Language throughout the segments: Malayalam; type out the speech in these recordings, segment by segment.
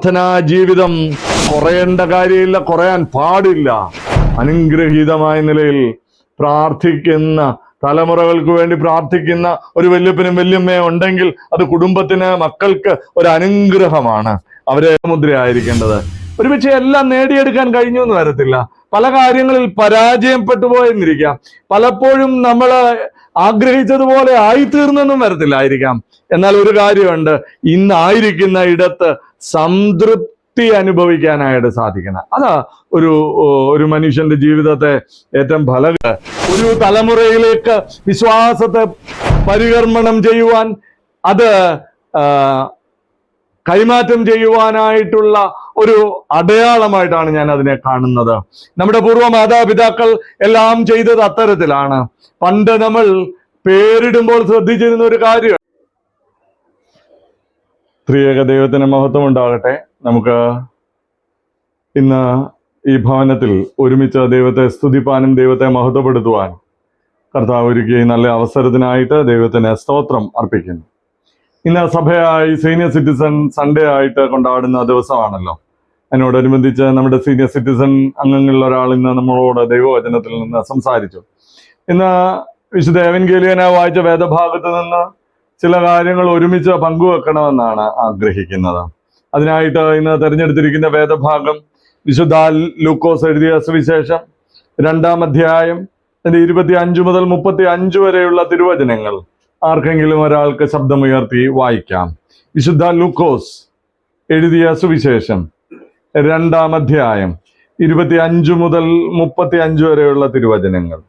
പ്രാർത്ഥനാ ജീവിതം കുറയേണ്ട കാര്യമില്ല, കുറയാൻ പാടില്ല. അനുഗ്രഹീതമായ നിലയിൽ പ്രാർത്ഥിക്കുന്ന തലമുറകൾക്ക് വേണ്ടി പ്രാർത്ഥിക്കുന്ന ഒരു വല്യപ്പനും വല്യമ്മയും ഉണ്ടെങ്കിൽ അത് കുടുംബത്തിന്, മക്കൾക്ക് ഒരു അനുഗ്രഹമാണ്. അവരെ മുദ്രയായിരിക്കേണ്ടത്. ഒരുപക്ഷെ എല്ലാം നേടിയെടുക്കാൻ കഴിഞ്ഞു എന്ന് വരത്തില്ല, പല കാര്യങ്ങളിൽ പരാജയപ്പെട്ടു പോയെന്നിരിക്കാം, പലപ്പോഴും നമ്മൾ ആഗ്രഹിച്ചതുപോലെ ആയിത്തീർന്നെന്നും വരത്തില്ലായിരിക്കാം. എന്നാൽ ഒരു കാര്യമുണ്ട്, ഇന്നായിരിക്കുന്ന ഇടത്ത് സംതൃപ്തി അനുഭവിക്കാനായിട്ട് സാധിക്കണം. അതാ ഒരു മനുഷ്യന്റെ ജീവിതത്തെ ഏറ്റവും ഒരു തലമുറയിലേക്ക് വിശ്വാസത്തെ പരികർമ്മണം ചെയ്യുവാൻ, അത് കൈമാറ്റം ചെയ്യുവാനായിട്ടുള്ള ഒരു അടയാളമായിട്ടാണ് ഞാൻ അതിനെ കാണുന്നത്. നമ്മുടെ പൂർവ്വ മാതാപിതാക്കൾ എല്ലാം ചെയ്തത് അത്തരത്തിലാണ്. പണ്ട് നമ്മൾ പേരിടുമ്പോൾ ശ്രദ്ധിച്ചിരുന്ന ഒരു കാര്യം. ത്രിയേക ദൈവത്തിന് മഹത്വം ഉണ്ടാകട്ടെ. നമുക്ക് ഇന്ന് ഈ ഭവനത്തിൽ ഒരുമിച്ച് ദൈവത്തെ സ്തുതിപ്പാനും ദൈവത്തെ മഹത്വപ്പെടുത്തുവാൻ കർത്താവ് ഒരുക്കിയ നല്ല അവസരത്തിനായിട്ട് ദൈവത്തിന് സ്തോത്രം അർപ്പിക്കുന്നു. ഇന്ന് സഭയായി സീനിയർ സിറ്റിസൺ സൺഡേ ആയിട്ട് കൊണ്ടാടുന്ന ദിവസമാണല്ലോ. അതിനോടനുബന്ധിച്ച് നമ്മുടെ സീനിയർ സിറ്റിസൺ അംഗങ്ങളിൽ ഒരാൾ ഇന്ന് നമ്മളോട് ദൈവവചനത്തിൽ നിന്ന് സംസാരിച്ചു. ഇന്ന് വിശുദ്ധ എവൻഗേലിയനെ വായിച്ച വേദഭാഗത്ത് നിന്ന് ചില കാര്യങ്ങൾ ഒരുമിച്ച് പങ്കുവെക്കണമെന്നാണ് ആഗ്രഹിക്കുന്നത്. അതിനായിട്ട് ഇന്ന് തിരഞ്ഞെടുത്തിരിക്കുന്ന വേദഭാഗം വിശുദ്ധ ലൂക്കോസ് എഴുതിയ സുവിശേഷം 2-ാം അധ്യായം 25 മുതൽ 35 വരെയുള്ള തിരുവചനങ്ങൾ ആർക്കെങ്കിലും ഒരാൾക്ക് ശബ്ദമുയർത്തി വായിക്കാം. വിശുദ്ധ ലൂക്കോസ് എഴുതിയ സുവിശേഷം 2-ാം അധ്യായം 25 മുതൽ 35 വരെയുള്ള തിരുവചനങ്ങൾ.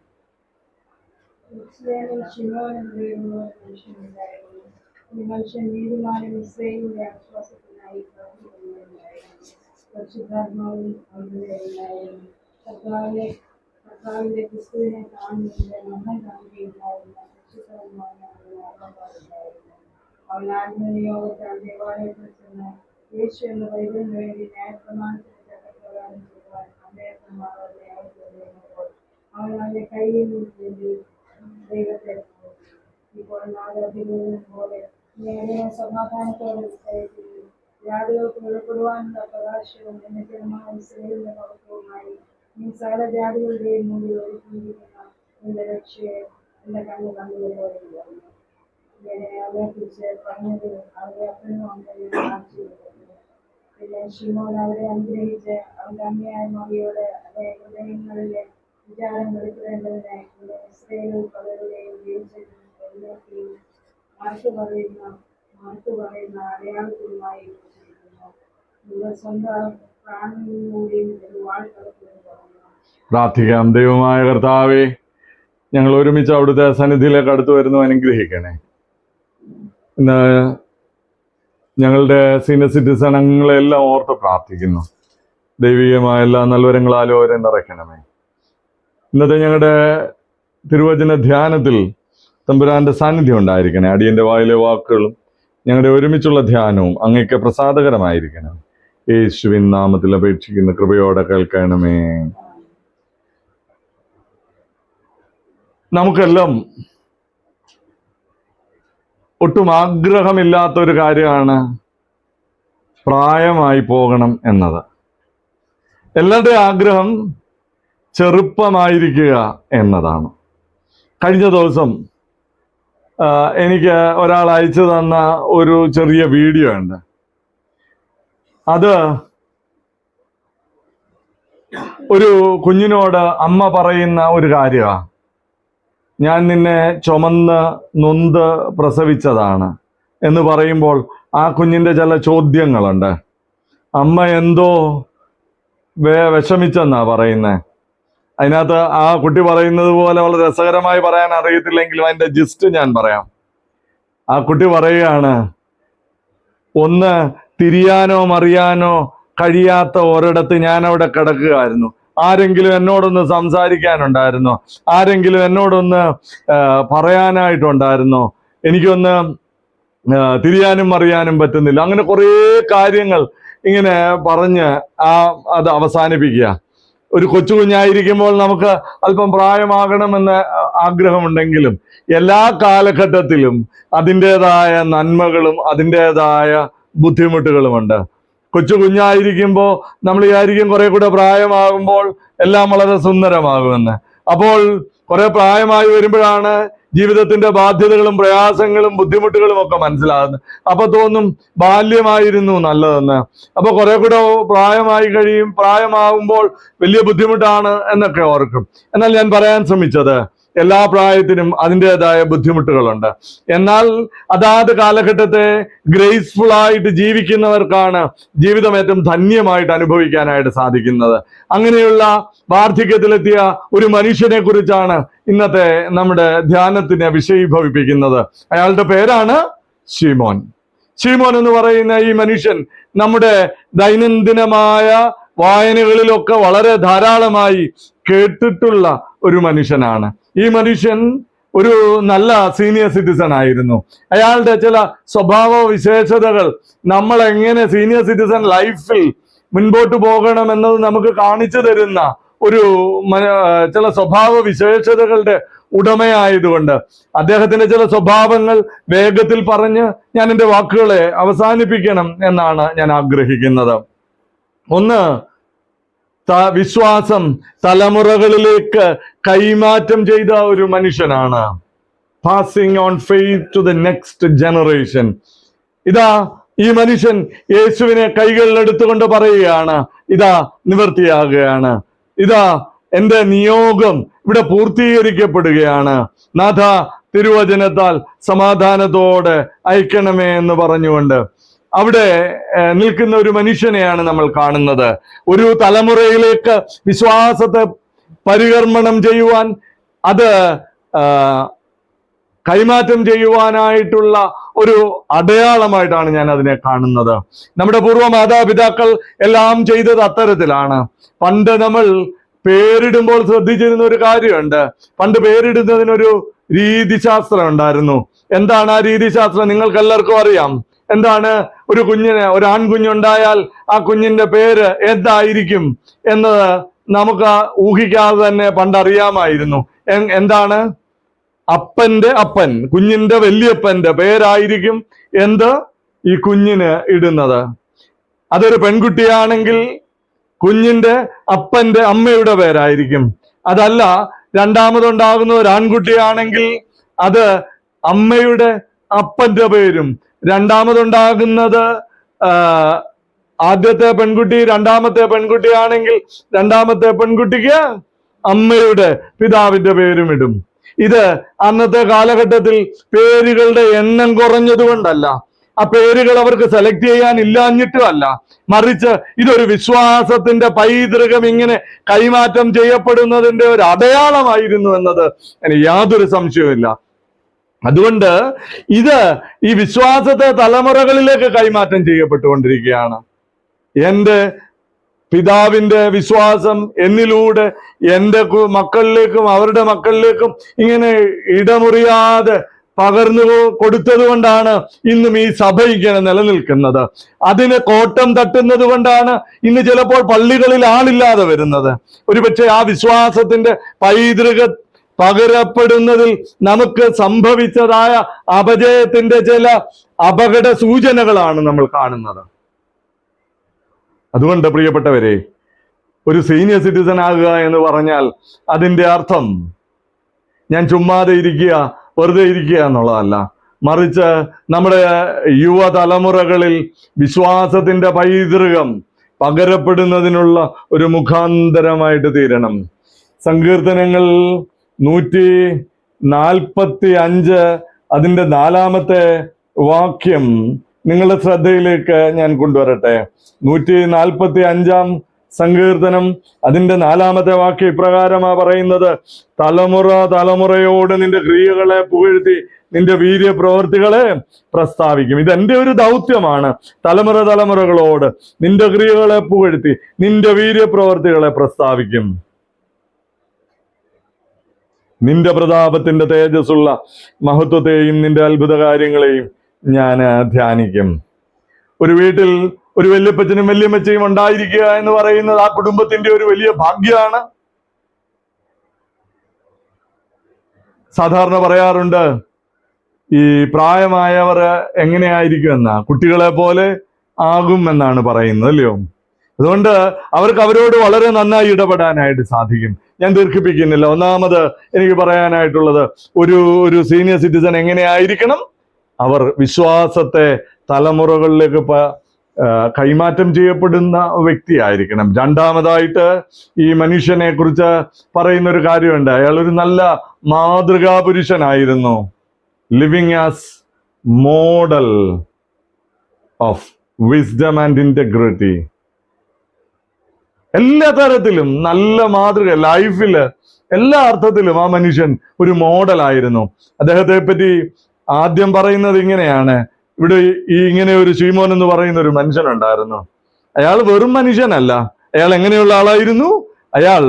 മനുഷ്യൻ നീതിമാനും ഇസ്രായേലിന്റെ ആശ്വാസത്തിനായി കർത്താവിന്റെ ക്രിസ്തുവിനെ കാണുന്നതിന്റെ നമ്മൾ കാണുകയുണ്ടായിരുന്ന അവൻ ആത്മനിയോഗത്താൽ ദേവാലയത്തിൽ ചെന്ന് യേശു എന്ന ബൈബിളിന് വേണ്ടി ന്യായപ്രമാണത്തിന്റെ ചട്ടപ്രകാരം ചെയ്യുവാൻ അദ്ദേഹത്തിന്മാരുടെ ആവശ്യപ്പെടുമ്പോൾ അവൻ അവന്റെ കയ്യിൽ വേണ്ടി ദൈവത്തെ ഇപ്പോൾ നാഗരികം പോലെ നേരെ സമാധാനത്തോടെ വിസ്തരിക്കുകയും ജാതികൾക്ക് വെളിപ്പെടുവാനുള്ള പ്രകാശവും എന്നതരമായ ഇസ്രായേലിന്റെ മഹത്വവുമായി നീ സകല ജാതികളുടെയും മുന്നിൽ ഒരുക്കിയിരിക്കുന്ന എന്റെ രക്ഷയെ എന്റെ കണ്ടുകൊള്ളുകയാണ്. ഇങ്ങനെ അവരെക്കുറിച്ച് പറഞ്ഞത് അവരുടെ അപ്പനും അമ്മയും കാണിച്ചിരിക്കുന്നു. പിന്നെ ശിമോൻ അവരെ അനുഗ്രഹിച്ച് അവന്റെ അമ്മയായ മറിയോട് അവരുടെ ഹൃദയങ്ങളിലെ വിചാരം വെളിപ്പെടേണ്ടതിന് ഇസ്രായേലിൽ പലരുടെയും വീഴ്ചയും മാർക്ക് പറയുന്ന അടയാളത്തിലുമായി സ്വന്തം പ്രാണനിലൂടെയും ഒരു വാഴ്ത്തലത്തിലും പ്രാർത്ഥിക്കാം. ദൈവമായ കർത്താവേ, ഞങ്ങൾ ഒരുമിച്ച് അവിടുത്തെ സന്നിധിയിലേക്ക് അടുത്തു വരുന്നു, അനുഗ്രഹിക്കണേ. ഇന്ന് ഞങ്ങളുടെ സീനിയർ സിറ്റിസൺ അംഗങ്ങളെല്ലാം ഓർത്ത് പ്രാർത്ഥിക്കുന്നു. ദൈവികമായ എല്ലാ നൽവരങ്ങളാലും അവരെ നിറയ്ക്കണമേ. ഇന്നത്തെ ഞങ്ങളുടെ തിരുവചന ധ്യാനത്തിൽ തമ്പുരാന്റെ സാന്നിധ്യം ഉണ്ടായിരിക്കണേ. അടിയന്റെ വായിലെ വാക്കുകളും ഞങ്ങളുടെ ഒരുമിച്ചുള്ള ധ്യാനവും അങ്ങേക്ക് പ്രസാദകരമായിരിക്കണം. യേശുവിൻ നാമത്തിൽ അപേക്ഷിക്കുന്ന കൃപയോടെ കേൾക്കണമേ. നമുക്കെല്ലാം ഒട്ടും ആഗ്രഹമില്ലാത്ത ഒരു കാര്യമാണ് പ്രായമായി പോകണം എന്നത്. എല്ലാവരുടെയും ആഗ്രഹം ചെറുപ്പമായിരിക്കുക എന്നതാണ്. കഴിഞ്ഞ ദിവസം എനിക്ക് ഒരാൾ അയച്ചു തന്ന ഒരു ചെറിയ വീഡിയോ ഉണ്ട്. അത് ഒരു കുഞ്ഞിനോട് അമ്മ പറയുന്ന ഒരു കാര്യമാണ്. ഞാൻ നിന്നെ ചുമന്ന് നൊന്ത് പ്രസവിച്ചതാണ് എന്ന് പറയുമ്പോൾ ആ കുഞ്ഞിൻ്റെ ചില ചോദ്യങ്ങളുണ്ട്. അമ്മ എന്തോ വിഷമിച്ചെന്നാ പറയുന്നത്. അതിനകത്ത് ആ കുട്ടി പറയുന്നത് പോലെ വളരെ രസകരമായി പറയാൻ അറിയത്തില്ലെങ്കിലും അതിൻ്റെ ജിസ്റ്റ് ഞാൻ പറയാം. ആ കുട്ടി പറയുകയാണ്, ഒന്ന് തിരിയാനോ മറിയാനോ കഴിയാത്ത ഒരിടത്ത് ഞാൻ അവിടെ കിടക്കുകയായിരുന്നു. ആരെങ്കിലും എന്നോടൊന്ന് സംസാരിക്കാനുണ്ടായിരുന്നോ? ആരെങ്കിലും എന്നോടൊന്ന് പറയാനായിട്ടുണ്ടായിരുന്നോ? എനിക്കൊന്ന് തിരിയാനും മറിയാനും പറ്റുന്നില്ല. അങ്ങനെ കുറേ കാര്യങ്ങൾ ഇങ്ങനെ പറഞ്ഞ് അത് അവസാനിപ്പിക്കുക. ഒരു കൊച്ചു കുഞ്ഞായിരിക്കുമ്പോൾ നമുക്ക് അല്പം പ്രായമാകണമെന്ന് ആഗ്രഹമുണ്ടെങ്കിലും എല്ലാ കാലഘട്ടത്തിലും അതിൻ്റെതായ നന്മകളും അതിൻ്റെതായ ബുദ്ധിമുട്ടുകളുമുണ്ട്. കൊച്ചു കുഞ്ഞായിരിക്കുമ്പോൾ നമ്മൾ വിചാരിക്കും കുറെ കൂടെ പ്രായമാകുമ്പോൾ എല്ലാം വളരെ സുന്ദരമാകുമെന്ന്. അപ്പോൾ കുറെ പ്രായമായി വരുമ്പോഴാണ് ജീവിതത്തിന്റെ ബാധ്യതകളും പ്രയാസങ്ങളും ബുദ്ധിമുട്ടുകളും ഒക്കെ മനസ്സിലാകുന്നത്. അപ്പൊ തോന്നും ബാല്യമായിരുന്നു നല്ലതെന്ന്. അപ്പൊ കുറെ കൂടെ പ്രായമാകുമ്പോൾ വലിയ ബുദ്ധിമുട്ടാണ് എന്നൊക്കെ ഓർക്കും. എന്നാൽ ഞാൻ പറയാൻ ശ്രമിച്ചത്, എല്ലാ പ്രായത്തിനും അതിൻ്റെതായ ബുദ്ധിമുട്ടുകളുണ്ട്. എന്നാൽ അതാത് കാലഘട്ടത്തെ ഗ്രേസ്ഫുൾ ആയിട്ട് ജീവിക്കുന്നവർക്കാണ് ജീവിതം ഏറ്റവും ധന്യമായിട്ട് അനുഭവിക്കാനായിട്ട് സാധിക്കുന്നത്. അങ്ങനെയുള്ള വാർദ്ധക്യത്തിലെത്തിയ ഒരു മനുഷ്യനെ കുറിച്ചാണ് ഇന്നത്തെ നമ്മുടെ ധ്യാനത്തിനെ വിഷയീഭവിപ്പിക്കുന്നത്. അയാളുടെ പേരാണ് ശീമോൻ. ശീമോൻ എന്ന് പറയുന്ന ഈ മനുഷ്യൻ നമ്മുടെ ദൈനംദിനമായ വായനകളിലൊക്കെ വളരെ ധാരാളമായി കേട്ടിട്ടുള്ള ഒരു മനുഷ്യനാണ്. ഈ മനുഷ്യൻ ഒരു നല്ല സീനിയർ സിറ്റിസൺ ആയിരുന്നു. അയാളുടെ ചില സ്വഭാവ വിശേഷതകൾ നമ്മൾ എങ്ങനെ സീനിയർ സിറ്റിസൺ ലൈഫിൽ മുൻപോട്ട് പോകണമെന്നത് നമുക്ക് കാണിച്ചു തരുന്ന ഒരു ചില സ്വഭാവ വിശേഷതകളുടെ ഉടമയായതുകൊണ്ട് അദ്ദേഹത്തിന്റെ ചില സ്വഭാവങ്ങൾ വേഗത്തിൽ പറഞ്ഞ് ഞാൻ എൻ്റെ വാക്കുകളെ അവസാനിപ്പിക്കണം എന്നാണ് ഞാൻ ആഗ്രഹിക്കുന്നത്. ഒന്ന്, വിശ്വാസം തലമുറകളിലേക്ക് കൈമാറ്റം ചെയ്ത ഒരു മനുഷ്യനാണ്. Passing on faith to the next generation. ഇതാ ഈ മനുഷ്യൻ യേശുവിനെ കൈകളിൽ എടുത്തുകൊണ്ട് പറയുകയാണ്, ഇതാ നിവൃത്തിയാകുകയാണ്, ഇതാ എൻ്റെ നിയോഗം ഇവിടെ പൂർത്തീകരിക്കപ്പെടുകയാണ്, നാഥ തിരുവചനത്താൽ സമാധാനത്തോടെ അയക്കണമേ എന്ന് പറഞ്ഞുകൊണ്ട് അവിടെ നിൽക്കുന്ന ഒരു മനുഷ്യനെയാണ് നമ്മൾ കാണുന്നത്. ഒരു തലമുറയിലേക്ക് വിശ്വാസത്തെ പരികർമ്മണം ചെയ്യുവാൻ, അത് കൈമാറ്റം ചെയ്യുവാനായിട്ടുള്ള ഒരു അടയാളമായിട്ടാണ് ഞാൻ അതിനെ കാണുന്നത്. നമ്മുടെ പൂർവ്വ മാതാപിതാക്കൾ എല്ലാം ചെയ്തത് അത്തരത്തിലാണ്. പണ്ട് നമ്മൾ പേരിടുമ്പോൾ ശ്രദ്ധിച്ചിരുന്ന ഒരു കാര്യമുണ്ട്. പണ്ട് പേരിടുന്നതിനൊരു രീതിശാസ്ത്രം ഉണ്ടായിരുന്നു. എന്താണ് ആ രീതിശാസ്ത്രം? നിങ്ങൾക്ക് എല്ലാവർക്കും അറിയാം. എന്താണ്? ഒരു ആൺകുഞ്ഞുണ്ടായാൽ ആ കുഞ്ഞിന്റെ പേര് എന്തായിരിക്കും എന്നത് നമുക്ക് ഊഹിക്കാതെ തന്നെ പണ്ടറിയാമായിരുന്നു. എന്താണ്? അപ്പന്റെ അപ്പൻ, കുഞ്ഞിന്റെ വല്യപ്പന്റെ പേരായിരിക്കും ഈ കുഞ്ഞിന് ഇടുന്നത്. അതൊരു പെൺകുട്ടിയാണെങ്കിൽ കുഞ്ഞിന്റെ അപ്പന്റെ അമ്മയുടെ പേരായിരിക്കും. അതല്ല, രണ്ടാമതുണ്ടാകുന്ന ഒരു ആൺകുട്ടിയാണെങ്കിൽ അത് അമ്മയുടെ അപ്പന്റെ പേരും, രണ്ടാമതുണ്ടാകുന്നത് ആദ്യത്തെ പെൺകുട്ടി രണ്ടാമത്തെ പെൺകുട്ടിയാണെങ്കിൽ രണ്ടാമത്തെ പെൺകുട്ടിക്ക് അമ്മയുടെ പിതാവിന്റെ പേരും ഇടും. ഇത് അന്നത്തെ കാലഘട്ടത്തിൽ പേരുകളുടെ എണ്ണം കുറഞ്ഞതുകൊണ്ടല്ല, ആ പേരുകൾ അവർക്ക് സെലക്ട് ചെയ്യാൻ ഇല്ലാഞ്ഞിട്ടും അല്ല, മറിച്ച് ഇതൊരു വിശ്വാസത്തിന്റെ പൈതൃകം ഇങ്ങനെ കൈമാറ്റം ചെയ്യപ്പെടുന്നതിന്റെ ഒരു അടയാളമായിരുന്നു എന്നത് എനിക്ക് യാതൊരു സംശയവുമില്ല. അതുകൊണ്ട് ഈ വിശ്വാസത്തെ തലമുറകളിലേക്ക് കൈമാറ്റം ചെയ്യപ്പെട്ടുകൊണ്ടിരിക്കുകയാണ്. എൻ്റെ പിതാവിന്റെ വിശ്വാസം എന്നിലൂടെ എൻ്റെ മക്കളിലേക്കും അവരുടെ മക്കളിലേക്കും ഇങ്ങനെ ഇടമുറിയാതെ പകർന്നു കൊടുത്തത് കൊണ്ടാണ് ഇന്നും ഈ സഭ ഇങ്ങനെ നിലനിൽക്കുന്നത്. അതിന് കോട്ടം തട്ടുന്നത് കൊണ്ടാണ് ഇന്ന് ചിലപ്പോൾ പള്ളികളിൽ ആളില്ലാതെ വരുന്നത്. ഒരുപക്ഷെ ആ വിശ്വാസത്തിന്റെ പൈതൃക പകരപ്പെടുന്നതിൽ നമുക്ക് സംഭവിച്ചതായ അപജയത്തിന്റെ ചില അപകട സൂചനകളാണ് നമ്മൾ കാണുന്നത്. അതുകൊണ്ട് പ്രിയപ്പെട്ടവരെ, ഒരു സീനിയർ സിറ്റിസൺ ആകുക എന്ന് പറഞ്ഞാൽ അതിൻ്റെ അർത്ഥം ഞാൻ ചുമ്മാതെ ഇരിക്കുക, വെറുതെ ഇരിക്കുക എന്നുള്ളതല്ല. മറിച്ച് നമ്മുടെ യുവതലമുറകളിൽ വിശ്വാസത്തിന്റെ പൈതൃകം പകരപ്പെടുന്നതിനുള്ള ഒരു മുഖാന്തരമായിട്ട് തീരണം. സങ്കീർത്തനങ്ങൾ 145 അതിൻ്റെ 4-ാമത്തെ വാക്യം നിങ്ങളുടെ ശ്രദ്ധയിലേക്ക് ഞാൻ കൊണ്ടുവരട്ടെ. 145-ാം സങ്കീർത്തനം അതിൻ്റെ 4-ാമത്തെ വാക്യം ഇപ്രകാരമാ പറയുന്നത്: തലമുറ തലമുറയോട് നിന്റെ ക്രിയകളെ പുകഴ്ത്തി നിന്റെ വീര്യപ്രവൃത്തികളെ പ്രസ്താവിക്കും. ഇതെന്റെ ഒരു ദൗത്യമാണ്. തലമുറ തലമുറകളോട് നിന്റെ ക്രിയകളെ പുകഴ്ത്തി നിന്റെ വീര്യപ്രവൃത്തികളെ പ്രസ്താവിക്കും. നിന്റെ പ്രതാപത്തിന്റെ തേജസ്സുള്ള മഹത്വത്തെയും നിന്റെ അത്ഭുത കാര്യങ്ങളെയും ഞാൻ ധ്യാനിക്കും. ഒരു വീട്ടിൽ ഒരു വല്യപ്പച്ചനും വല്യമ്മച്ചയും ഉണ്ടായിരിക്കുക എന്ന് പറയുന്നത് ആ കുടുംബത്തിന്റെ ഒരു വലിയ ഭാഗ്യമാണ്. സാധാരണ പറയാറുണ്ട്, ഈ പ്രായമായവർ എങ്ങനെയായിരിക്കും എന്നാ, കുട്ടികളെ പോലെ ആകും എന്നാണ് പറയുന്നത്, അല്ലയോ? അതുകൊണ്ട് അവർക്ക് അവരോട് വളരെ നന്നായി ഇടപെടാനായിട്ട് സാധിക്കും. ഞാൻ ദീർഘിപ്പിക്കുന്നില്ല. ഒന്നാമത് എനിക്ക് പറയാനായിട്ടുള്ളത്, ഒരു സീനിയർ സിറ്റിസൺ എങ്ങനെയായിരിക്കണം? അവർ വിശ്വാസത്തെ തലമുറകളിലേക്ക് കൈമാറ്റം ചെയ്യപ്പെടുന്ന വ്യക്തിയായിരിക്കണം. രണ്ടാമതായിട്ട് ഈ മനുഷ്യനെ കുറിച്ച് പറയുന്ന ഒരു കാര്യമുണ്ട്. അയാൾ ഒരു നല്ല മാതൃകാ പുരുഷനായിരുന്നു. Living as model of wisdom and integrity. എല്ലാ തരത്തിലും നല്ല മാതൃക, ലൈഫില് എല്ലാ അർത്ഥത്തിലും ആ മനുഷ്യൻ ഒരു മോഡലായിരുന്നു. അദ്ദേഹത്തെ പറ്റി ആദ്യം പറയുന്നത് ഇങ്ങനെയാണ്. ഇവിടെ ഇങ്ങനെ ഒരു ശീമോൻ എന്ന് പറയുന്ന ഒരു മനുഷ്യനുണ്ടായിരുന്നു. അയാൾ വെറും മനുഷ്യനല്ല. അയാൾ എങ്ങനെയുള്ള ആളായിരുന്നു? അയാൾ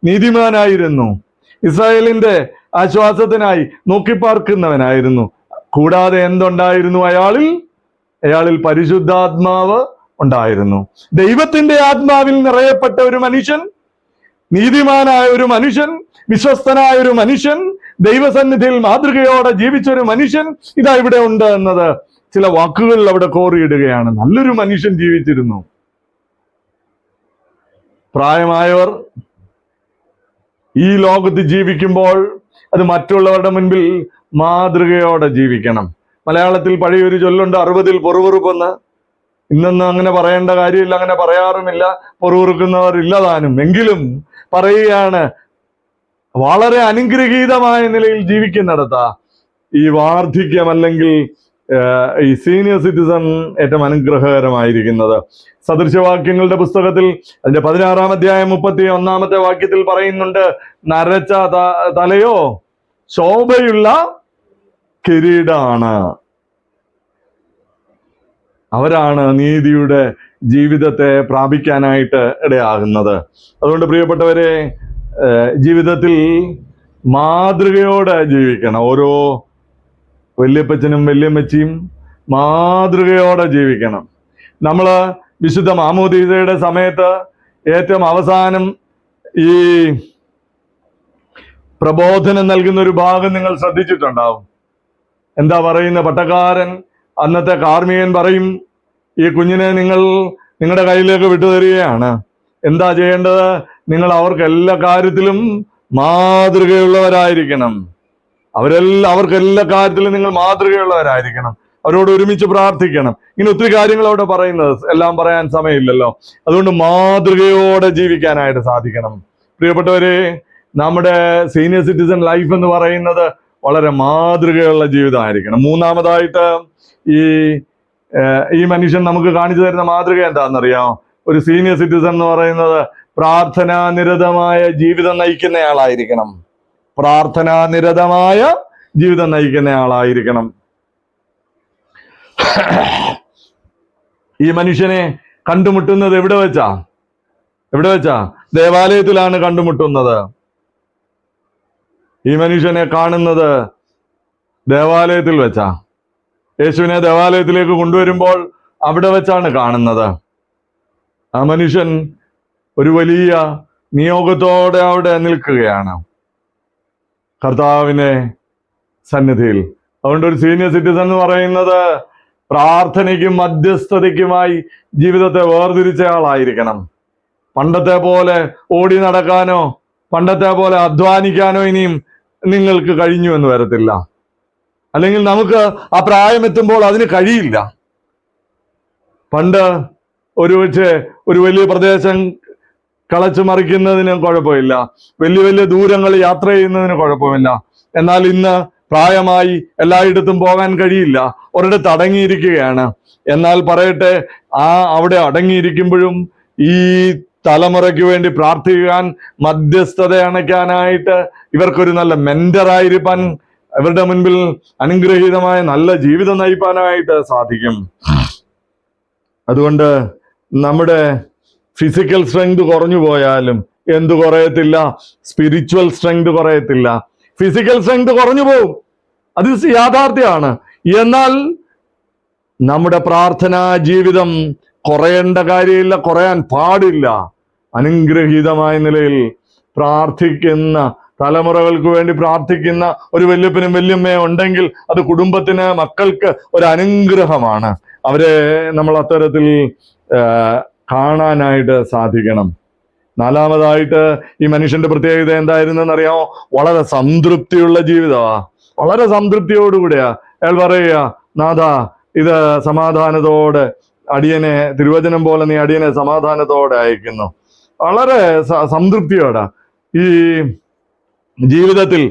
നീതിമാനായിരുന്നു. ഇസ്രായേലിന്റെ ആശ്വാസത്തിനായി നോക്കിപ്പാർക്കുന്നവനായിരുന്നു. കൂടാതെ എന്തുണ്ടായിരുന്നു അയാളിൽ പരിശുദ്ധാത്മാവ് ഉണ്ടായിരുന്നു. ദൈവത്തിന്റെ ആത്മാവിൽ നിറയപ്പെട്ട ഒരു മനുഷ്യൻ, നീതിമാനായ ഒരു മനുഷ്യൻ, വിശ്വസ്തനായ ഒരു മനുഷ്യൻ, ദൈവസന്നിധിയിൽ മാതൃകയോടെ ജീവിച്ച ഒരു മനുഷ്യൻ ഇതാ ഇവിടെ ഉണ്ട് എന്നത് ചില വാക്കുകളിൽ അവിടെ കോറിയിടുകയാണ്. നല്ലൊരു മനുഷ്യൻ ജീവിച്ചിരുന്നു. പ്രായമായവർ ഈ ലോകത്ത് ജീവിക്കുമ്പോൾ അത് മറ്റുള്ളവരുടെ മുൻപിൽ മാതൃകയോടെ ജീവിക്കണം. മലയാളത്തിൽ പഴയൊരു ചൊല്ലുണ്ട്, 60-ൽ പൊറുപൊറുപ്പെന്ന്. ഇന്നൊന്നും അങ്ങനെ പറയേണ്ട കാര്യമില്ല, അങ്ങനെ പറയാറുമില്ല. പൊറുപൊറുക്കുന്നവർ ഇല്ലതാനും. എങ്കിലും പറയുകയാണ്, വളരെ അനുഗ്രഹീതമായ നിലയിൽ ജീവിക്കുന്നിടത്താ ഈ വാർദ്ധക്യം അല്ലെങ്കിൽ ഈ സീനിയർ സിറ്റിസൺ ഏറ്റവും അനുഗ്രഹകരമായിരിക്കുന്നത്. സദൃശവാക്യങ്ങളുടെ പുസ്തകത്തിൽ അതിന്റെ 16-ാം അധ്യായം 31-ാമത്തെ വാക്യത്തിൽ പറയുന്നുണ്ട്, നരച്ച തലയോ ശോഭയുള്ള കിരീടമാണ്. അവരാണ് നീതിയുടെ ജീവിതത്തെ പ്രാപിക്കാനായിട്ട് ഇടയാകുന്നത്. അതുകൊണ്ട് പ്രിയപ്പെട്ടവരെ, ജീവിതത്തിൽ മാതൃകയോടെ ജീവിക്കണം. ഓരോ വല്യപ്പച്ചനും വല്യമ്മച്ചിയും മാതൃകയോടെ ജീവിക്കണം. നമ്മള് വിശുദ്ധ മാമോദീസയുടെ സമയത്ത് ഏറ്റവും അവസാനം ഈ പ്രബോധനം നൽകുന്ന ഒരു ഭാഗം നിങ്ങൾ ശ്രദ്ധിച്ചിട്ടുണ്ടാവും. എന്താ പറയുന്ന? പട്ടക്കാരൻ, അന്നത്തെ കാർമികൻ പറയും, ഈ കുഞ്ഞിനെ നിങ്ങളുടെ കയ്യിലേക്ക് വിട്ടുതരികയാണ്. എന്താ ചെയ്യേണ്ടത്? നിങ്ങൾ അവർക്ക് എല്ലാ കാര്യത്തിലും മാതൃകയുള്ളവരായിരിക്കണം. അവർക്ക് എല്ലാ കാര്യത്തിലും നിങ്ങൾ മാതൃകയുള്ളവരായിരിക്കണം. അവരോട് ഒരുമിച്ച് പ്രാർത്ഥിക്കണം. ഇങ്ങനെ ഒത്തിരി കാര്യങ്ങൾ അവിടെ പറയുന്നത്, എല്ലാം പറയാൻ സമയമില്ലല്ലോ. അതുകൊണ്ട് മാതൃകയോടെ ജീവിക്കാനായിട്ട് സാധിക്കണം. പ്രിയപ്പെട്ടവരെ, നമ്മുടെ സീനിയർ സിറ്റിസൺ ലൈഫ് എന്ന് പറയുന്നത് വളരെ മാതൃകയുള്ള ജീവിതമായിരിക്കണം. മൂന്നാമതായിട്ട് ഈ മനുഷ്യൻ നമുക്ക് കാണിച്ചു തരുന്ന മാതൃക എന്താണെന്നറിയാമോ? ഒരു സീനിയർ സിറ്റിസൺ എന്ന് പറയുന്നത് പ്രാർത്ഥനാനിരതമായ ജീവിതം നയിക്കുന്നയാളായിരിക്കണം. പ്രാർത്ഥനാനിരതമായ ജീവിതം നയിക്കുന്നയാളായിരിക്കണം. ഈ മനുഷ്യനെ കണ്ടുമുട്ടുന്നത് എവിടെ വെച്ചാ? ദേവാലയത്തിലാണ് കണ്ടുമുട്ടുന്നത്. ഈ മനുഷ്യനെ കാണുന്നത് ദേവാലയത്തിൽ വെച്ചാ. യേശുവിനെ ദേവാലയത്തിലേക്ക് കൊണ്ടുവരുമ്പോൾ അവിടെ വെച്ചാണ് കാണുന്നത്. ആ മനുഷ്യൻ ഒരു വലിയ നിയോഗത്തോടെ അവിടെ നിൽക്കുകയാണ് കർത്താവിന്റെ സന്നിധിയിൽ. അതുകൊണ്ട് ഒരു സീനിയർ സിറ്റിസൺ എന്ന് പറയുന്നത് പ്രാർത്ഥനയ്ക്കും മധ്യസ്ഥതയ്ക്കുമായി ജീവിതത്തെ വേർതിരിച്ച ആളായിരിക്കണം. പണ്ടത്തെ പോലെ ഓടി നടക്കാനോ പണ്ടത്തെ പോലെ അധ്വാനിക്കാനോ ഇനിയും നിങ്ങൾക്ക് കഴിഞ്ഞു എന്ന് വരത്തില്ല. അല്ലെങ്കിൽ നമുക്ക് ആ പ്രായമെത്തുമ്പോൾ അതിന് കഴിയില്ല. പണ്ട് ഒരു വലിയ പ്രദേശം കളച്ചു മറിക്കുന്നതിന് കുഴപ്പമില്ല, വലിയ ദൂരങ്ങൾ യാത്ര ചെയ്യുന്നതിന് കുഴപ്പമില്ല. എന്നാൽ ഇന്ന് പ്രായമായി എല്ലായിടത്തും പോകാൻ കഴിയില്ല, ഒരിടത്ത് അടങ്ങിയിരിക്കുകയാണ്. എന്നാൽ പറയട്ടെ, അവിടെ അടങ്ങിയിരിക്കുമ്പോഴും ഈ തലമുറയ്ക്ക് വേണ്ടി പ്രാർത്ഥിക്കാൻ, മധ്യസ്ഥത അണയ്ക്കാനായിട്ട്, ഇവർക്കൊരു നല്ല മെന്ററായിരിക്കാൻ, ഇവരുടെ മുൻപിൽ അനുഗ്രഹീതമായ നല്ല ജീവിതം നയിപ്പാനായിട്ട് സാധിക്കും. അതുകൊണ്ട് നമ്മുടെ ഫിസിക്കൽ സ്ട്രെങ്ത് കുറഞ്ഞു പോയാലും എന്തു കുറയത്തില്ല? സ്പിരിച്വൽ സ്ട്രെങ്ത് കുറയത്തില്ല. ഫിസിക്കൽ സ്ട്രെങ്ത് കുറഞ്ഞു പോവും, അത് യാഥാർത്ഥ്യമാണ്. എന്നാൽ നമ്മുടെ പ്രാർത്ഥനാ ജീവിതം കുറയേണ്ട കാര്യമില്ല, കുറയാൻ പാടില്ല. അനുഗ്രഹീതമായ നിലയിൽ പ്രാർത്ഥിക്കുന്ന, തലമുറകൾക്ക് വേണ്ടി പ്രാർത്ഥിക്കുന്ന ഒരു വല്യപ്പനും വല്യമ്മയും ഉണ്ടെങ്കിൽ അത് കുടുംബത്തിന്, മക്കൾക്ക് ഒരു അനുഗ്രഹമാണ്. അവരെ നമ്മൾ അത്തരത്തിൽ കാണാനായിട്ട് സാധിക്കണം. നാലാമതായിട്ട് ഈ മനുഷ്യന്റെ പ്രത്യേകത എന്തായിരുന്നെന്ന് അറിയാമോ? വളരെ സംതൃപ്തിയുള്ള ജീവിതമാ. വളരെ സംതൃപ്തിയോടുകൂടിയാ അയാൾ പറയുക, നാഥ, ഇത് സമാധാനത്തോടെ അടിയനെ, തിരുവചനം പോലെ നീ അടിയനെ സമാധാനത്തോടെ അയക്കുന്നു. വളരെ സംതൃപ്തിയോടാ. ഈ ജീവിതത്തിൽ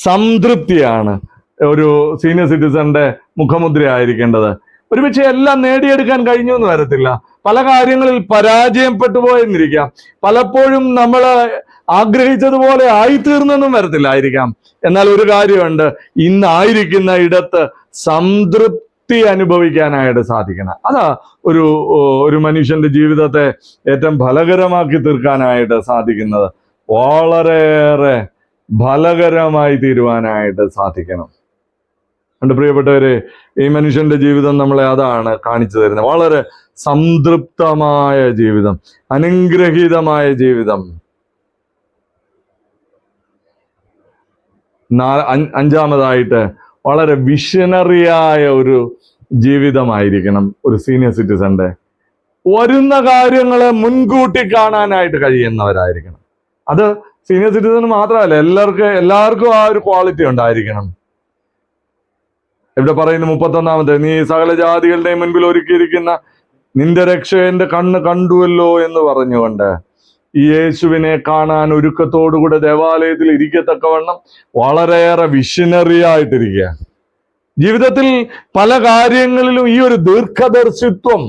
സംതൃപ്തിയാണ് ഒരു സീനിയർ സിറ്റിസന്റെ മുഖമുദ്ര ആയിരിക്കേണ്ടത്. ഒരുപക്ഷെ എല്ലാം നേടിയെടുക്കാൻ കഴിഞ്ഞു എന്ന് വരത്തില്ല, പല കാര്യങ്ങളിൽ പരാജയപ്പെട്ടു പോയെന്നിരിക്കാം, പലപ്പോഴും നമ്മൾ ആഗ്രഹിച്ചതുപോലെ ആയിത്തീർന്നെന്നും വരത്തില്ലായിരിക്കാം. എന്നാൽ ഒരു കാര്യമുണ്ട്, ഇന്നായിരിക്കുന്ന ഇടത്ത് സംതൃപ്തി അനുഭവിക്കാനായിട്ട് സാധിക്കണം. അതാ ഒരു മനുഷ്യന്റെ ജീവിതത്തെ ഏറ്റവും ഫലകരമാക്കി തീർക്കാനായിട്ട് സാധിക്കുന്നത്. വളരെയേറെ ഫലകരമായി തീരുവാനായിട്ട് സാധിക്കണം. എൻ്റെ പ്രിയപ്പെട്ടവരെ, ഈ മനുഷ്യന്റെ ജീവിതം നമ്മളെ അതാണ് കാണിച്ചു തരുന്നത്. വളരെ സംതൃപ്തമായ ജീവിതം, അനുഗ്രഹീതമായ ജീവിതം. അഞ്ചാമതായിട്ട് വളരെ വിഷനറിയായ ഒരു ജീവിതമായിരിക്കണം ഒരു സീനിയർ സിറ്റിസന്റെ. വരുന്ന കാര്യങ്ങളെ മുൻകൂട്ടി കാണാനായിട്ട് കഴിയുന്നവരായിരിക്കണം. അത് സീനിയർ സിറ്റിസൺ മാത്രമല്ല, എല്ലാവർക്കും ആ ഒരു ക്വാളിറ്റി ഉണ്ടായിരിക്കണം. ഇവിടെ പറയുന്നു 31-ാമത്തെ, നീ സകല ജാതികളുടെയും മുൻപിൽ ഒരുക്കിയിരിക്കുന്ന നിന്റെ രക്ഷ എന്റെ കണ്ണ് കണ്ടുവല്ലോ എന്ന് പറഞ്ഞുകൊണ്ട് ഈ യേശുവിനെ കാണാൻ ഒരുക്കത്തോടുകൂടെ ദേവാലയത്തിൽ ഇരിക്കത്തക്കവണ്ണം വളരെയേറെ വിഷനറി ആയിട്ടിരിക്കുക. ജീവിതത്തിൽ പല കാര്യങ്ങളിലും ഈ ഒരു ദീർഘദർശിത്വം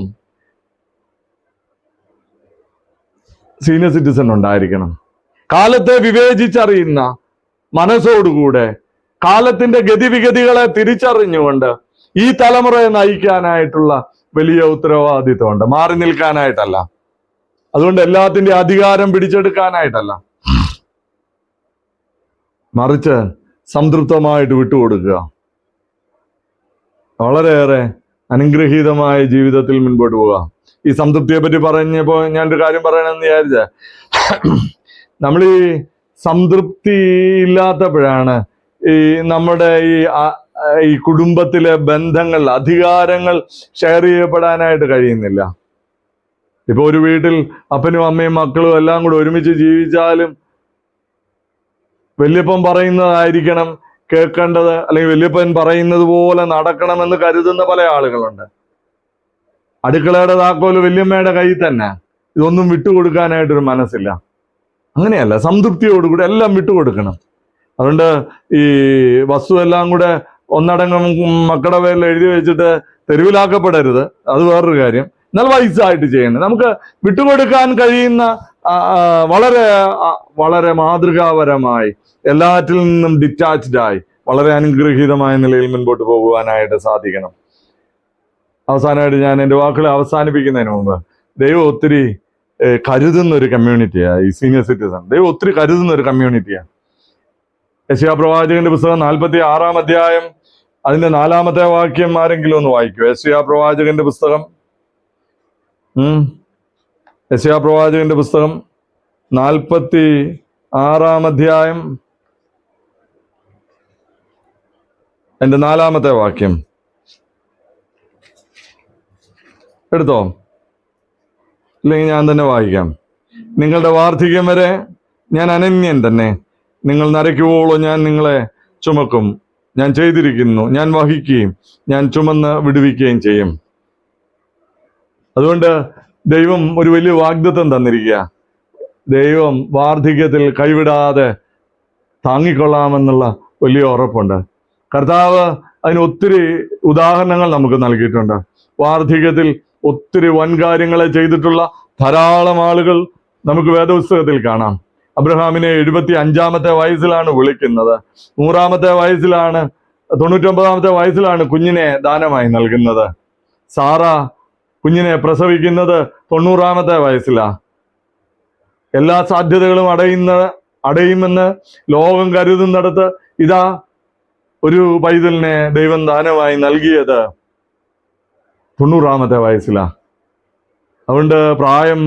സീനിയർ സിറ്റിസൺ ഉണ്ടായിരിക്കണം. കാലത്തെ വിവേചിച്ചറിയുന്ന മനസ്സോടുകൂടെ കാലത്തിന്റെ ഗതിവിഗതികളെ തിരിച്ചറിഞ്ഞുകൊണ്ട് ഈ തലമുറയെ നയിക്കാനായിട്ടുള്ള വലിയ ഉത്തരവാദിത്വമുണ്ട്. മാറി നിൽക്കാനായിട്ടല്ല, അതുകൊണ്ട് എല്ലാത്തിന്റെ അധികാരം പിടിച്ചെടുക്കാനായിട്ടല്ല, മറിച്ച് സംതൃപ്തമായിട്ട് വിട്ടുകൊടുക്കുക. വളരെയേറെ അനുഗ്രഹീതമായ ജീവിതത്തിൽ മുൻപോട്ട് പോവുക. ഈ സംതൃപ്തിയെ പറ്റി പറഞ്ഞപ്പോ ഞാനൊരു കാര്യം പറയണമെന്ന് വിചാരിച്ച, നമ്മൾ ഈ സംതൃപ്തി ഇല്ലാത്തപ്പോഴാണ് നമ്മുടെ ഈ കുടുംബത്തിലെ ബന്ധങ്ങൾ, അധികാരങ്ങൾ ഷെയർ ചെയ്യപ്പെടാനായിട്ട് കഴിയുന്നില്ല. ഇപ്പൊ ഒരു വീട്ടിൽ അപ്പനും അമ്മയും മക്കളും എല്ലാം കൂടെ ഒരുമിച്ച് ജീവിച്ചാലും വല്യപ്പൻ പറയുന്നതായിരിക്കണം കേൾക്കേണ്ടത്, അല്ലെങ്കിൽ വല്യപ്പൻ പറയുന്നത് പോലെ നടക്കണമെന്ന് കരുതുന്ന പല ആളുകളുണ്ട്. അടുക്കളയുടെ താക്കോല് വല്യമ്മയുടെ കയ്യിൽ തന്നെ, ഇതൊന്നും വിട്ടുകൊടുക്കാനായിട്ടൊരു മനസ്സില്ല. അങ്ങനെയല്ല, സംതൃപ്തിയോടുകൂടി എല്ലാം വിട്ടുകൊടുക്കണം. അതുകൊണ്ട് ഈ വസ്തു എല്ലാം കൂടെ ഒന്നടങ്കം മക്കളുടെ പേരിൽ എഴുതി വെച്ചിട്ട് തെരുവിലാക്കപ്പെടരുത്, അത് വേറൊരു കാര്യം. എന്നാൽ വയസ്സായിട്ട് ചെയ്യണം. നമുക്ക് വിട്ടുകൊടുക്കാൻ കഴിയുന്ന വളരെ വളരെ മാതൃകാപരമായി എല്ലാറ്റിൽ നിന്നും ഡിറ്റാച്ച്ഡായി വളരെ അനുഗ്രഹീതമായ നിലയിൽ മുൻപോട്ട് പോകുവാനായിട്ട് സാധിക്കണം. അവസാനമായിട്ട് ഞാൻ എൻ്റെ വാക്കുകളെ അവസാനിപ്പിക്കുന്നതിന് മുമ്പ്, ദൈവം ഒത്തിരി കരുതുന്ന ഒരു കമ്മ്യൂണിറ്റിയാണ് ഈ സീനിയർ സിറ്റിസൺ. ദൈവം ഒത്തിരി കരുതുന്ന ഒരു കമ്മ്യൂണിറ്റിയാണ്. യെശയ്യാ പ്രവാചകന്റെ പുസ്തകം 46-ാം അധ്യായം അതിന്റെ 4-ാമത്തെ വാക്യം ആരെങ്കിലും ഒന്ന് വായിക്കൂ. യെശയ്യാ പ്രവാചകന്റെ പുസ്തകം 46-ാം അധ്യായം അതിന്റെ 4-ാമത്തെ വാക്യം എടുത്തോ, ഇല്ലെങ്കിൽ ഞാൻ തന്നെ വായിക്കാം. നിങ്ങളുടെ വാർദ്ധക്യം വരെ ഞാൻ അനന്യൻ തന്നെ, നിങ്ങൾ നരയ്ക്കുവോളോ ഞാൻ നിങ്ങളെ ചുമക്കും, ഞാൻ ചെയ്തിരിക്കുന്നു, ഞാൻ വഹിക്കുകയും ഞാൻ ചുമന്ന് വിടുവിക്കുകയും ചെയ്യും. അതുകൊണ്ട് ദൈവം ഒരു വലിയ വാഗ്ദത്തം തന്നിരിക്കുക. ദൈവം വാർദ്ധക്യത്തിൽ കൈവിടാതെ താങ്ങിക്കൊള്ളാമെന്നുള്ള വലിയ ഉറപ്പുണ്ട്. കർത്താവ് അതിന് ഒത്തിരി ഉദാഹരണങ്ങൾ നമുക്ക് നൽകിയിട്ടുണ്ട്. വാർദ്ധക്യത്തിൽ ഒത്തിരി വൻകാര്യങ്ങളെ ചെയ്തിട്ടുള്ള ധാരാളം ആളുകൾ നമുക്ക് വേദപുസ്തകത്തിൽ കാണാം. അബ്രഹാമിനെ 75-ാമത്തെ വയസ്സിലാണ് വിളിക്കുന്നത്. 100-ാമത്തെ വയസ്സിലാണ്, 99-ാമത്തെ വയസ്സിലാണ് കുഞ്ഞിനെ ദാനമായി നൽകുന്നത്. സാറ കുഞ്ഞിനെ പ്രസവിക്കുന്നത് 90-ാമത്തെ വയസ്സിലാ. എല്ലാ സാധ്യതകളും അടയുമെന്ന് ലോകം കരുതുന്നിടത്ത് ഇതാ ഒരു പൈതലിനെ ദൈവം ദാനമായി നൽകിയത് 90-ാമത്തെ വയസ്സിലാ. അതുകൊണ്ട് പ്രായം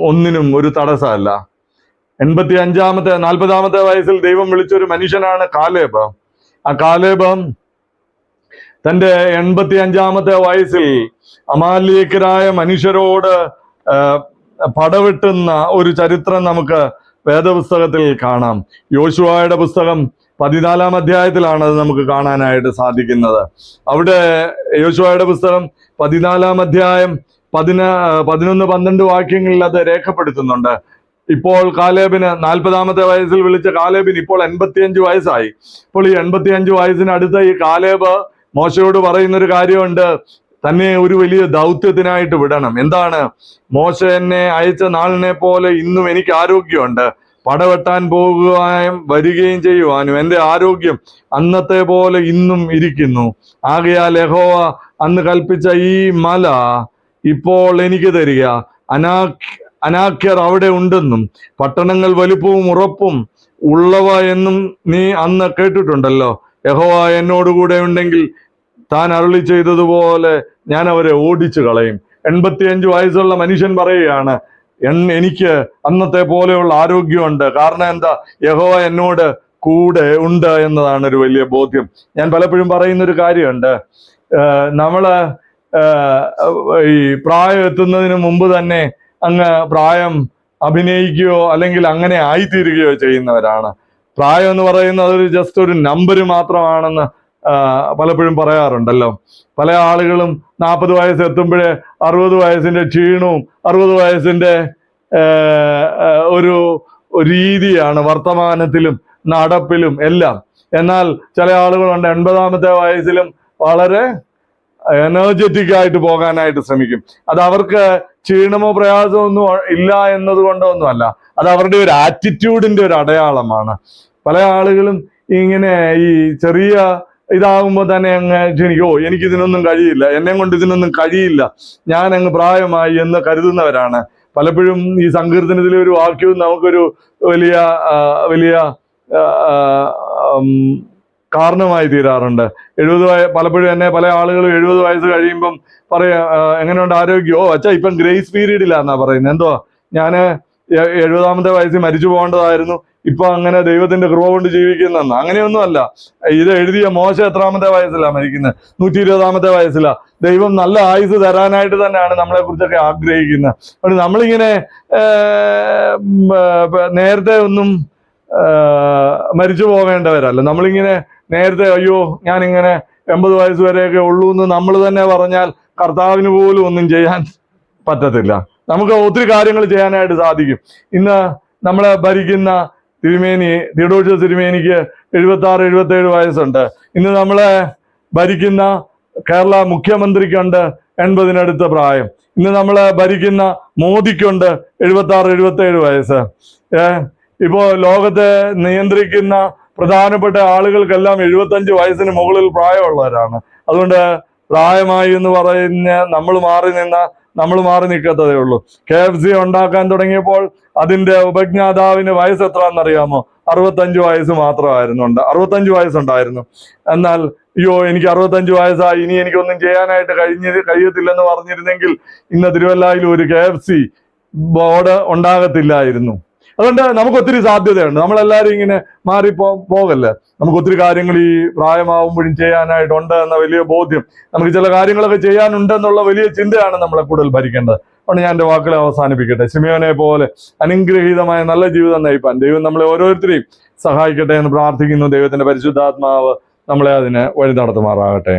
ഒന്നിനും ഒരു തടസ്സമല്ല. 40-ാമത്തെ വയസ്സിൽ ദൈവം വിളിച്ചൊരു മനുഷ്യനാണ് കാലേബ്. ആ കാലേബ് തൻ്റെ 85-ാമത്തെ വയസ്സിൽ അമാലേക്കരായ മനുഷ്യരോട് പടവെട്ടുന്ന ഒരു ചരിത്രം നമുക്ക് വേദപുസ്തകത്തിൽ കാണാം. യോശുവയുടെ പുസ്തകം 14 അധ്യായത്തിലാണ് അത് നമുക്ക് കാണാനായിട്ട് സാധിക്കുന്നത്. അവിടെ യോശുവയുടെ പുസ്തകം 14 അധ്യായം 11-12 വാക്യങ്ങളിൽ അത് രേഖപ്പെടുത്തുന്നുണ്ട്. ഇപ്പോൾ കാലേബിന് 40-ാമത്തെ വയസ്സിൽ വിളിച്ച കാലേബിന് ഇപ്പോൾ 85 വയസ്സായി. ഇപ്പോൾ ഈ 85 വയസ്സിനടുത്ത ഈ കാലേബ് മോശയോട് പറയുന്നൊരു കാര്യമുണ്ട്, തന്നെ ഒരു വലിയ ദൗത്യത്തിനായിട്ട് വിടണം. എന്താണ്? മോശ എന്നെ അയച്ച നാളിനെ പോലെ ഇന്നും എനിക്ക് ആരോഗ്യമുണ്ട്. പടവെട്ടാൻ പോകുവാനും വരികയും ചെയ്യുവാനും എൻ്റെ ആരോഗ്യം അന്നത്തെ പോലെ ഇന്നും ഇരിക്കുന്നു. ആകയാൽ യഹോവ അന്ന് കൽപ്പിച്ച ഈ മല ഇപ്പോൾ എനിക്ക് തരിക. അനാക്യർ അവിടെ ഉണ്ടെന്നും പട്ടണങ്ങൾ വലിപ്പവും ഉറപ്പും ഉള്ളവ എന്നും നീ അന്ന് കേട്ടിട്ടുണ്ടല്ലോ. യഹോവ എന്നോടുകൂടെ ഉണ്ടെങ്കിൽ താൻ അരുളി ചെയ്തതുപോലെ ഞാൻ അവരെ ഓടിച്ചു കളയും. 85 വയസ്സുള്ള മനുഷ്യൻ പറയുകയാണ്, എനിക്ക് അന്നത്തെ പോലെയുള്ള ആരോഗ്യമുണ്ട്. കാരണം എന്താ? യഹോവ എന്നോട് കൂടെ ഉണ്ട് എന്നതാണ് ഒരു വലിയ ബോധ്യം. ഞാൻ പലപ്പോഴും പറയുന്നൊരു കാര്യമുണ്ട്, നമ്മള് ഈ പ്രായം എത്തുന്നതിന് മുമ്പ് തന്നെ അങ്ങ് പ്രായം അഭിനയിക്കുകയോ അല്ലെങ്കിൽ അങ്ങനെ ആയിത്തീരുകയോ ചെയ്യുന്നവരാണ്. പ്രായം എന്ന് പറയുന്നത് ഒരു ജസ്റ്റ് ഒരു നമ്പർ മാത്രമാണെന്ന് പലപ്പോഴും പറയാറുണ്ടല്ലോ. പല ആളുകളും 40 വയസ്സ് എത്തുമ്പോഴേ 60 വയസ്സിന്റെ ക്ഷീണവും 60 വയസ്സിന്റെ ഒരു രീതിയാണ് വർത്തമാനത്തിലും നടപ്പിലും എല്ലാം. എന്നാൽ ചില ആളുകളുണ്ട് 80-ാമത്തെ വയസ്സിലും വളരെ എനർജറ്റിക് ആയിട്ട് പോകാനായിട്ട് ശ്രമിക്കും. അത് അവർക്ക് ക്ഷീണമോ പ്രയാസമോ ഒന്നും ഇല്ല എന്നത് കൊണ്ടൊന്നുമല്ല, അത് അവരുടെ ഒരു ആറ്റിറ്റ്യൂഡിന്റെ ഒരു അടയാളമാണ്. പല ആളുകളും ഇങ്ങനെ ഈ ചെറിയ ഇതാകുമ്പോൾ തന്നെ അങ്ങ് ക്ഷണിക്കോ, എനിക്കിതിനൊന്നും കഴിയില്ല, എന്നെ കൊണ്ട് ഇതിനൊന്നും കഴിയില്ല, ഞാൻ അങ്ങ് പ്രായമായി എന്ന് കരുതുന്നവരാണ്. പലപ്പോഴും ഈ സങ്കീർത്തനത്തിലെ ഒരു വാക്യവും നമുക്കൊരു വലിയ വലിയ കാരണമായി തീരാറുണ്ട്. 70 പലപ്പോഴും എന്നെ പല ആളുകളും 70 വയസ്സ് കഴിയുമ്പം പറയാ, എങ്ങനെയുണ്ട് ആരോഗ്യമോ? അച്ഛാ ഇപ്പം ഗ്രേസ് പീരീഡിലാന്നാ പറയുന്നത്. എന്തുവാ, ഞാൻ 70-ാമത്തെ വയസ്സിൽ മരിച്ചു പോകേണ്ടതായിരുന്നു, ഇപ്പൊ അങ്ങനെ ദൈവത്തിന്റെ കൃപ കൊണ്ട് ജീവിക്കുന്നെന്ന്. അങ്ങനെയൊന്നും അല്ല. ഇത് എഴുതിയ മോശ എത്രാമത്തെ വയസ്സിലാണ് മരിക്കുന്നത്? 120-ാമത്തെ വയസ്സിലാ. ദൈവം നല്ല ആയുസ് തരാനായിട്ട് തന്നെയാണ് നമ്മളെ കുറിച്ചൊക്കെ ആഗ്രഹിക്കുന്നത്. അതുകൊണ്ട് നമ്മളിങ്ങനെ നേരത്തെ ഒന്നും മരിച്ചു പോകേണ്ടവരല്ല. നമ്മളിങ്ങനെ നേരത്തെ അയ്യോ ഞാനിങ്ങനെ 80 വയസ്സ് വരെയൊക്കെ ഉള്ളൂ എന്ന് നമ്മൾ തന്നെ പറഞ്ഞാൽ കർത്താവിന് പോലും ഒന്നും ചെയ്യാൻ പറ്റത്തില്ല. നമുക്ക് ഒത്തിരി കാര്യങ്ങൾ ചെയ്യാനായിട്ട് സാധിക്കും. ഇന്ന് നമ്മളെ ഭരിക്കുന്ന തിയോഡോഷ്യസ് തിരുമേനിക്ക് 76-77 വയസ്സുണ്ട്. ഇന്ന് നമ്മളെ ഭരിക്കുന്ന കേരള മുഖ്യമന്ത്രിക്കുണ്ട് 80-നടുത്ത പ്രായം. ഇന്ന് നമ്മളെ ഭരിക്കുന്ന മോദിക്കുണ്ട് 76-77 വയസ്സ്. ഇപ്പോ ലോകത്തെ നിയന്ത്രിക്കുന്ന പ്രധാനപ്പെട്ട ആളുകൾക്കെല്ലാം 75 വയസ്സിന് മുകളിൽ പ്രായമുള്ളവരാണ്. അതുകൊണ്ട് പ്രായമായി എന്ന് പറയുന്ന നമ്മൾ മാറി നിൽക്കത്തതേ ഉള്ളൂ. KFC ഉണ്ടാക്കാൻ തുടങ്ങിയപ്പോൾ അതിന്റെ ഉപജ്ഞാതാവിന് വയസ്സ് എത്രയാണെന്നറിയാമോ? 65 വയസ്സ് മാത്രമായിരുന്നു. 65 വയസ്സുണ്ടായിരുന്നു. എന്നാൽ അയ്യോ എനിക്ക് 65 വയസ്സായി, ഇനി എനിക്കൊന്നും ചെയ്യാനായിട്ട് കഴിയത്തില്ലെന്ന് പറഞ്ഞിരുന്നെങ്കിൽ ഇന്ന് തിരുവല്ലയിൽ ഒരു KFC ബോർഡ് ഉണ്ടാകത്തില്ലായിരുന്നു. അതുകൊണ്ട് നമുക്ക് ഒത്തിരി സാധ്യതയുണ്ട്. നമ്മളെല്ലാവരും ഇങ്ങനെ പോകല്ലേ. നമുക്ക് ഒത്തിരി കാര്യങ്ങൾ ഈ പ്രായമാവുമ്പോഴും ചെയ്യാനായിട്ടുണ്ട് എന്ന വലിയ ബോധ്യം, നമുക്ക് ചില കാര്യങ്ങളൊക്കെ ചെയ്യാനുണ്ടെന്നുള്ള വലിയ ചിന്തയാണ് നമ്മളെ കൂടുതൽ ഭരിക്കേണ്ടത്. അതുകൊണ്ട് ഞാൻ എൻ്റെ വാക്കുകളെ അവസാനിപ്പിക്കട്ടെ. ശിമയോനെ പോലെ അനുഗ്രഹീതമായ നല്ല ജീവിതം നയിപ്പാൻ ദൈവം നമ്മളെ ഓരോരുത്തരെയും സഹായിക്കട്ടെ എന്ന് പ്രാർത്ഥിക്കുന്നു. ദൈവത്തിന്റെ പരിശുദ്ധാത്മാവ് നമ്മളെ അതിന് വഴി നടത്തുമാറാകട്ടെ.